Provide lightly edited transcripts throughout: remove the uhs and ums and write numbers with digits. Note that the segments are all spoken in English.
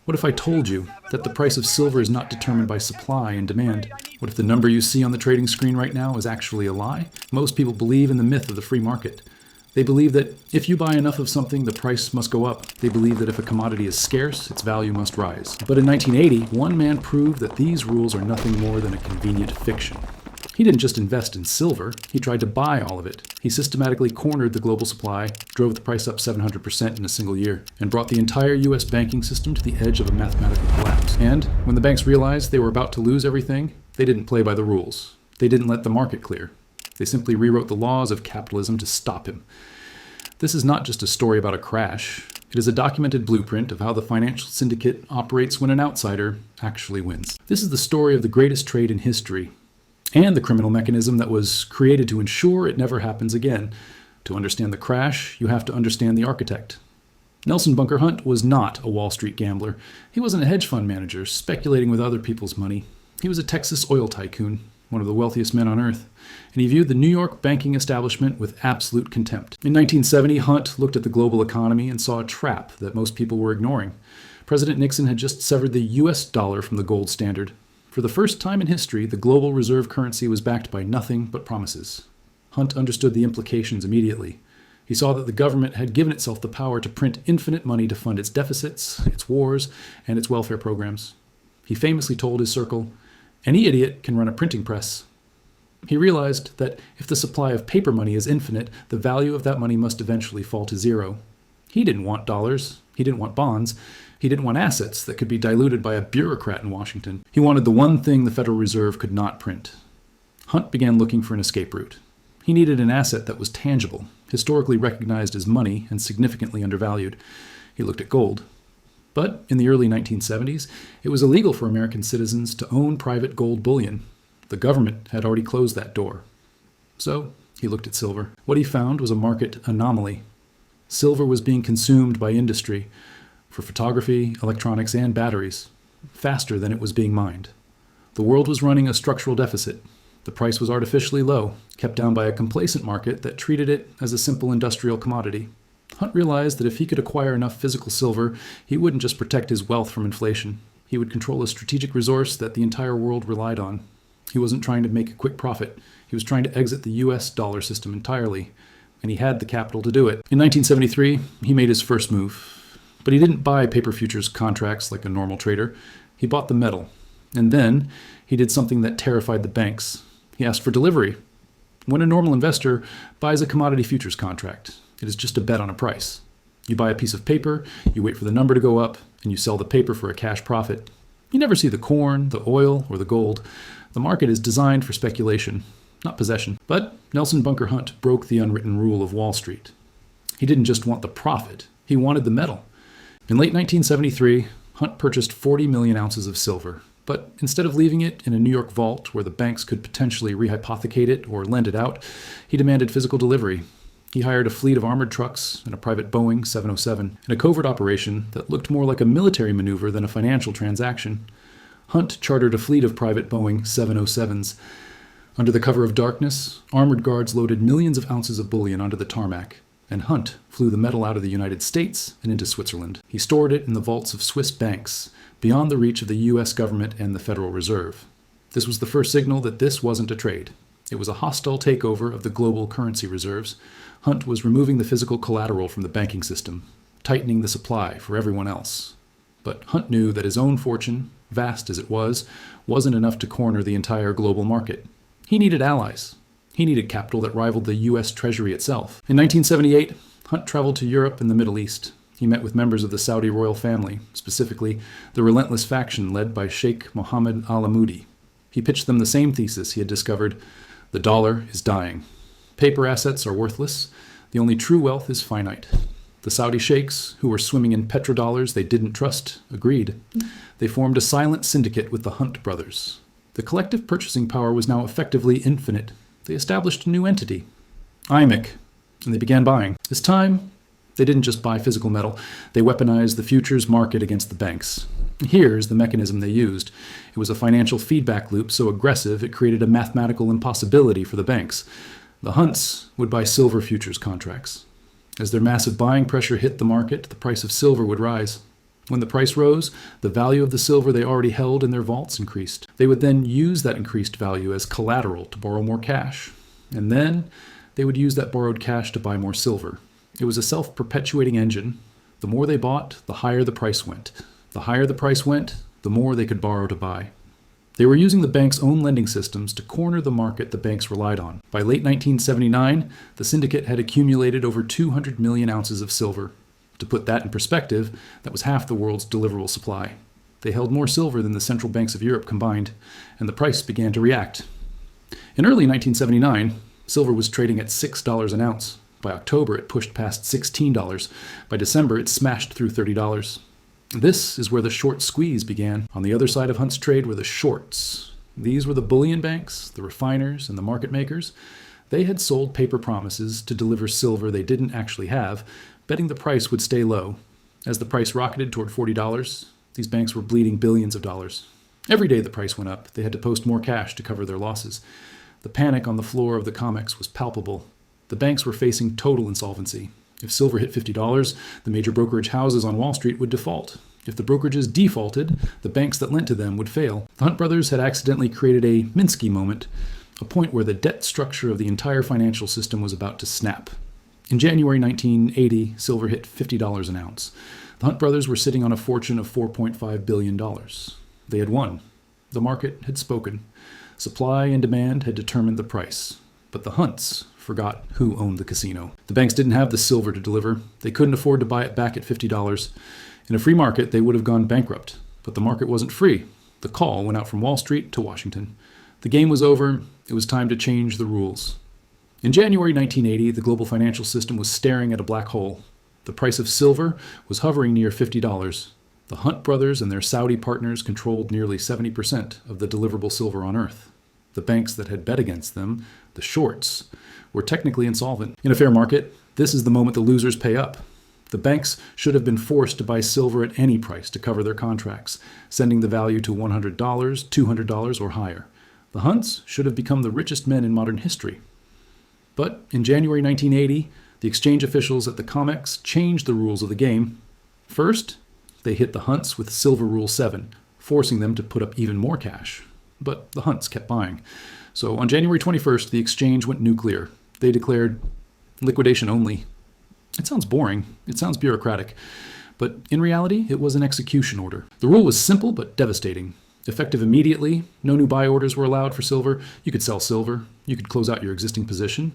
What if I told you that the price of silver is not determined by supply and demand? What if the number you see on the trading screen right now is actually a lie? Most people believe in the myth of the free market. They believe that if you buy enough of something, the price must go up. They believe that if a commodity is scarce, its value must rise. But in 1980, one man proved that these rules are nothing more than a convenient fiction. He didn't just invest in silver, he tried to buy all of it. He systematically cornered the global supply, drove the price up 700% in a single year, and brought the entire US banking system to the edge of a mathematical collapse. And when the banks realized they were about to lose everything, they didn't play by the rules. They didn't let the market clear. They simply rewrote the laws of capitalism to stop him. This is not just a story about a crash. It is a documented blueprint of how the financial syndicate operates when an outsider actually wins. This is the story of the greatest trade in history, and the criminal mechanism that was created to ensure it never happens again. To understand the crash, you have to understand the architect. Nelson Bunker Hunt was not a Wall Street gambler. He wasn't a hedge fund manager speculating with other people's money. He was a Texas oil tycoon, one of the wealthiest men on earth, and he viewed the New York banking establishment with absolute contempt. In 1970, Hunt looked at the global economy and saw a trap that most people were ignoring. President Nixon had just severed the US dollar from the gold standard. For the first time in history, the global reserve currency was backed by nothing but promises. Hunt understood the implications immediately. He saw that the government had given itself the power to print infinite money to fund its deficits, its wars, and its welfare programs. He famously told his circle, "Any idiot can run a printing press." He realized that if the supply of paper money is infinite, the value of that money must eventually fall to zero. He didn't want dollars. He didn't want bonds. He didn't want assets that could be diluted by a bureaucrat in Washington. He wanted the one thing the Federal Reserve could not print. Hunt began looking for an escape route. He needed an asset that was tangible, historically recognized as money and significantly undervalued. He looked at gold. But in the early 1970s, it was illegal for American citizens to own private gold bullion. The government had already closed that door. So he looked at silver. What he found was a market anomaly. Silver was being consumed by industry for photography, electronics, and batteries, faster than it was being mined. The world was running a structural deficit. The price was artificially low, kept down by a complacent market that treated it as a simple industrial commodity. Hunt realized that if he could acquire enough physical silver, he wouldn't just protect his wealth from inflation. He would control a strategic resource that the entire world relied on. He wasn't trying to make a quick profit. He was trying to exit the US dollar system entirely, and he had the capital to do it. In 1973, he made his first move. But he didn't buy paper futures contracts like a normal trader. He bought the metal. And then he did something that terrified the banks. He asked for delivery. When a normal investor buys a commodity futures contract, it is just a bet on a price. You buy a piece of paper, you wait for the number to go up, and you sell the paper for a cash profit. You never see the corn, the oil, or the gold. The market is designed for speculation, not possession. But Nelson Bunker Hunt broke the unwritten rule of Wall Street. He didn't just want the profit, he wanted the metal. In late 1973, Hunt purchased 40 million ounces of silver, but instead of leaving it in a New York vault where the banks could potentially rehypothecate it or lend it out, he demanded physical delivery. He hired a fleet of armored trucks and a private Boeing 707 in a covert operation that looked more like a military maneuver than a financial transaction. Hunt chartered a fleet of private Boeing 707s. Under the cover of darkness, armored guards loaded millions of ounces of bullion onto the tarmac, and Hunt flew the metal out of the United States and into Switzerland. He stored it in the vaults of Swiss banks, beyond the reach of the US government and the Federal Reserve. This was the first signal that this wasn't a trade. It was a hostile takeover of the global currency reserves. Hunt was removing the physical collateral from the banking system, tightening the supply for everyone else. But Hunt knew that his own fortune, vast as it was, wasn't enough to corner the entire global market. He needed allies. He needed capital that rivaled the US Treasury itself. In 1978, Hunt traveled to Europe and the Middle East. He met with members of the Saudi royal family, specifically the relentless faction led by Sheikh Mohammed al-Amoudi. He pitched them the same thesis he had discovered: the dollar is dying. Paper assets are worthless. The only true wealth is finite. The Saudi sheikhs, who were swimming in petrodollars they didn't trust, agreed. They formed a silent syndicate with the Hunt brothers. The collective purchasing power was now effectively infinite. They established a new entity, IMIC, and they began buying. This time, they didn't just buy physical metal. They weaponized the futures market against the banks. Here's the mechanism they used. It was a financial feedback loop so aggressive it created a mathematical impossibility for the banks. The Hunts would buy silver futures contracts. As their massive buying pressure hit the market, the price of silver would rise. When the price rose, the value of the silver they already held in their vaults increased. They would then use that increased value as collateral to borrow more cash. And then they would use that borrowed cash to buy more silver. It was a self-perpetuating engine. The more they bought, the higher the price went. The higher the price went, the more they could borrow to buy. They were using the bank's own lending systems to corner the market the banks relied on. By late 1979, the Syndicate had accumulated over 200 million ounces of silver. To put that in perspective, that was half the world's deliverable supply. They held more silver than the central banks of Europe combined, and the price began to react. In early 1979, silver was trading at $6 an ounce. By October, it pushed past $16. By December, it smashed through $30. This is where the short squeeze began. On the other side of Hunt's trade were the shorts. These were the bullion banks, the refiners, and the market makers. They had sold paper promises to deliver silver they didn't actually have, betting the price would stay low. As the price rocketed toward $40, these banks were bleeding billions of dollars. Every day the price went up, they had to post more cash to cover their losses. The panic on the floor of the COMEX was palpable. The banks were facing total insolvency. If silver hit $50, the major brokerage houses on Wall Street would default. If the brokerages defaulted, the banks that lent to them would fail. The Hunt brothers had accidentally created a Minsky moment, a point where the debt structure of the entire financial system was about to snap. In January 1980, silver hit $50 an ounce. The Hunt brothers were sitting on a fortune of $4.5 billion. They had won. The market had spoken. Supply and demand had determined the price. But the Hunts forgot who owned the casino. The banks didn't have the silver to deliver. They couldn't afford to buy it back at $50. In a free market, they would have gone bankrupt. But the market wasn't free. The call went out from Wall Street to Washington. The game was over. It was time to change the rules. In January 1980, the global financial system was staring at a black hole. The price of silver was hovering near $50. The Hunt brothers and their Saudi partners controlled nearly 70% of the deliverable silver on Earth. The banks that had bet against them, the shorts, were technically insolvent. In a fair market, this is the moment the losers pay up. The banks should have been forced to buy silver at any price to cover their contracts, sending the value to $100, $200, or higher. The Hunts should have become the richest men in modern history. But in January 1980, the exchange officials at the COMEX changed the rules of the game. First, they hit the Hunts with Silver Rule 7, forcing them to put up even more cash. But the Hunts kept buying. So on January 21st, the exchange went nuclear. They declared liquidation only. It sounds boring. It sounds bureaucratic. But in reality, it was an execution order. The rule was simple but devastating. Effective immediately, no new buy orders were allowed for silver. You could sell silver. You could close out your existing position.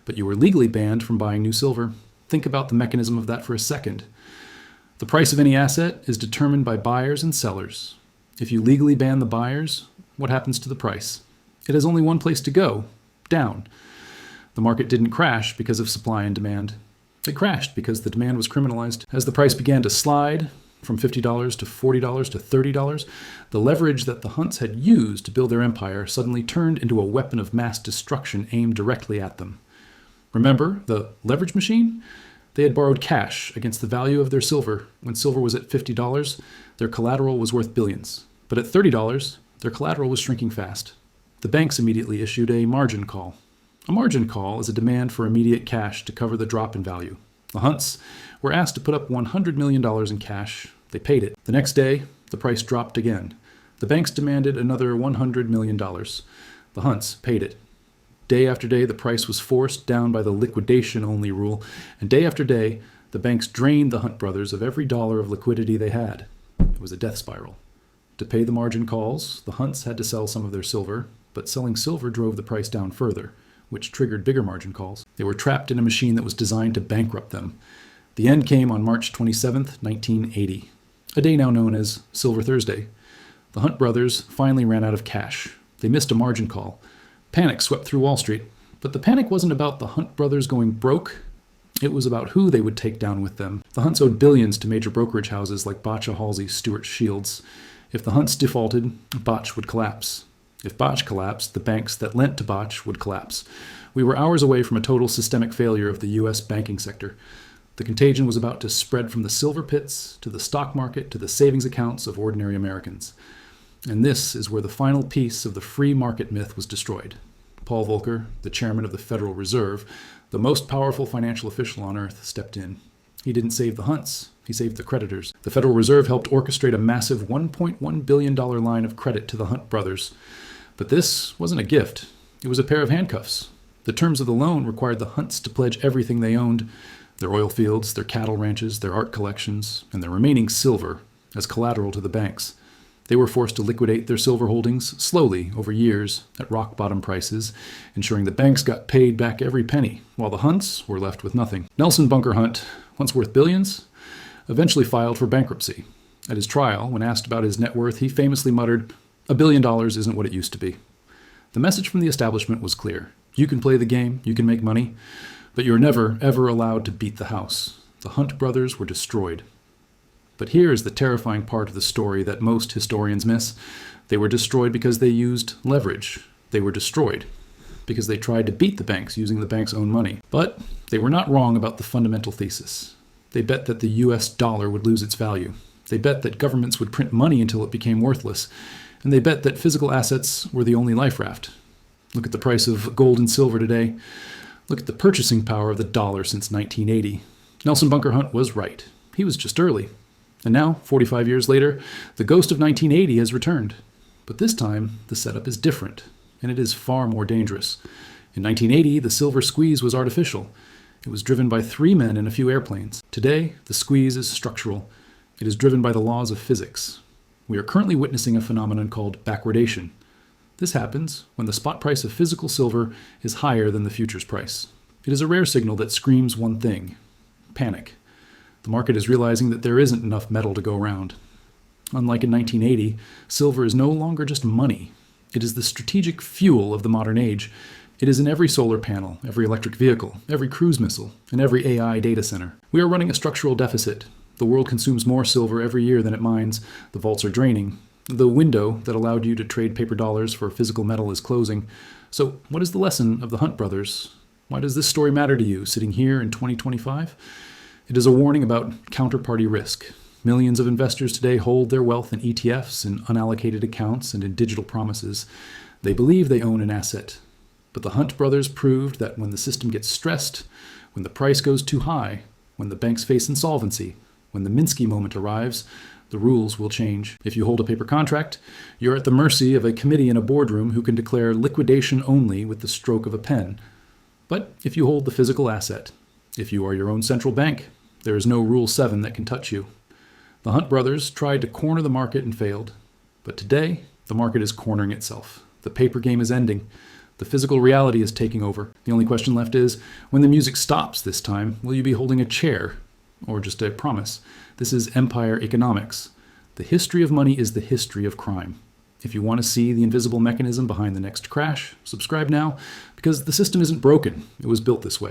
But you were legally banned from buying new silver. Think about the mechanism of that for a second. The price of any asset is determined by buyers and sellers. If you legally ban the buyers, what happens to the price? It has only one place to go, down. The market didn't crash because of supply and demand. It crashed because the demand was criminalized. As the price began to slide from $50 to $40 to $30, the leverage that the Hunts had used to build their empire suddenly turned into a weapon of mass destruction aimed directly at them. Remember the leverage machine? They had borrowed cash against the value of their silver. When silver was at $50, their collateral was worth billions. But at $30, their collateral was shrinking fast. The banks immediately issued a margin call. A margin call is a demand for immediate cash to cover the drop in value. The Hunts were asked to put up $100 million in cash. They paid it. The next day, the price dropped again. The banks demanded another $100 million. The Hunts paid it. Day after day, the price was forced down by the liquidation only rule, and day after day, the banks drained the Hunt brothers of every dollar of liquidity they had. It was a death spiral. To pay the margin calls, the Hunts had to sell some of their silver, but selling silver drove the price down further, which triggered bigger margin calls. They were trapped in a machine that was designed to bankrupt them. The end came on March 27, 1980, a day now known as Silver Thursday. The Hunt brothers finally ran out of cash. They missed a margin call. Panic swept through Wall Street, but the panic wasn't about the Hunt brothers going broke. It was about who they would take down with them. The Hunts owed billions to major brokerage houses like Botch, Halsey, Stewart, Shields. If the Hunts defaulted, Botch would collapse. If Botch collapsed, the banks that lent to Botch would collapse. We were hours away from a total systemic failure of the U.S. banking sector. The contagion was about to spread from the silver pits to the stock market to the savings accounts of ordinary Americans. And this is where the final piece of the free market myth was destroyed. Paul Volcker, the chairman of the Federal Reserve, the most powerful financial official on earth, stepped in. He didn't save the Hunts. He saved the creditors. The Federal Reserve helped orchestrate a massive $1.1 billion line of credit to the Hunt brothers. But this wasn't a gift. It was a pair of handcuffs. The terms of the loan required the Hunts to pledge everything they owned, their oil fields, their cattle ranches, their art collections, and their remaining silver as collateral to the banks. They were forced to liquidate their silver holdings slowly over years at rock-bottom prices, ensuring the banks got paid back every penny, while the Hunts were left with nothing. Nelson Bunker Hunt, once worth billions, eventually filed for bankruptcy. At his trial, when asked about his net worth, he famously muttered, "$1 billion isn't what it used to be." The message from the establishment was clear. You can play the game, you can make money, but you're never, ever allowed to beat the house. The Hunt brothers were destroyed. But here is the terrifying part of the story that most historians miss. They were destroyed because they used leverage. They were destroyed because they tried to beat the banks using the bank's own money. But they were not wrong about the fundamental thesis. They bet that the US dollar would lose its value. They bet that governments would print money until it became worthless. And they bet that physical assets were the only life raft. Look at the price of gold and silver today. Look at the purchasing power of the dollar since 1980. Nelson Bunker Hunt was right. He was just early. And now, 45 years later, the ghost of 1980 has returned. But this time, the setup is different, and it is far more dangerous. In 1980, the silver squeeze was artificial. It was driven by 3 men in a few airplanes. Today, the squeeze is structural. It is driven by the laws of physics. We are currently witnessing a phenomenon called backwardation. This happens when the spot price of physical silver is higher than the futures price. It is a rare signal that screams one thing: panic. The market is realizing that there isn't enough metal to go around. Unlike in 1980, silver is no longer just money. It is the strategic fuel of the modern age. It is in every solar panel, every electric vehicle, every cruise missile, and every AI data center. We are running a structural deficit. The world consumes more silver every year than it mines. The vaults are draining. The window that allowed you to trade paper dollars for physical metal is closing. So what is the lesson of the Hunt brothers? Why does this story matter to you, sitting here in 2025? It is a warning about counterparty risk. Millions of investors today hold their wealth in ETFs, in unallocated accounts, and in digital promises. They believe they own an asset. But the Hunt brothers proved that when the system gets stressed, when the price goes too high, when the banks face insolvency, when the Minsky moment arrives, the rules will change. If you hold a paper contract, you're at the mercy of a committee in a boardroom who can declare liquidation only with the stroke of a pen. But if you hold the physical asset, if you are your own central bank, there is no Rule 7 that can touch you. The Hunt brothers tried to corner the market and failed. But today, the market is cornering itself. The paper game is ending. The physical reality is taking over. The only question left is, when the music stops this time, will you be holding a chair? Or just a promise? This is empire economics. The history of money is the history of crime. If you want to see the invisible mechanism behind the next crash, subscribe now, because the system isn't broken. It was built this way.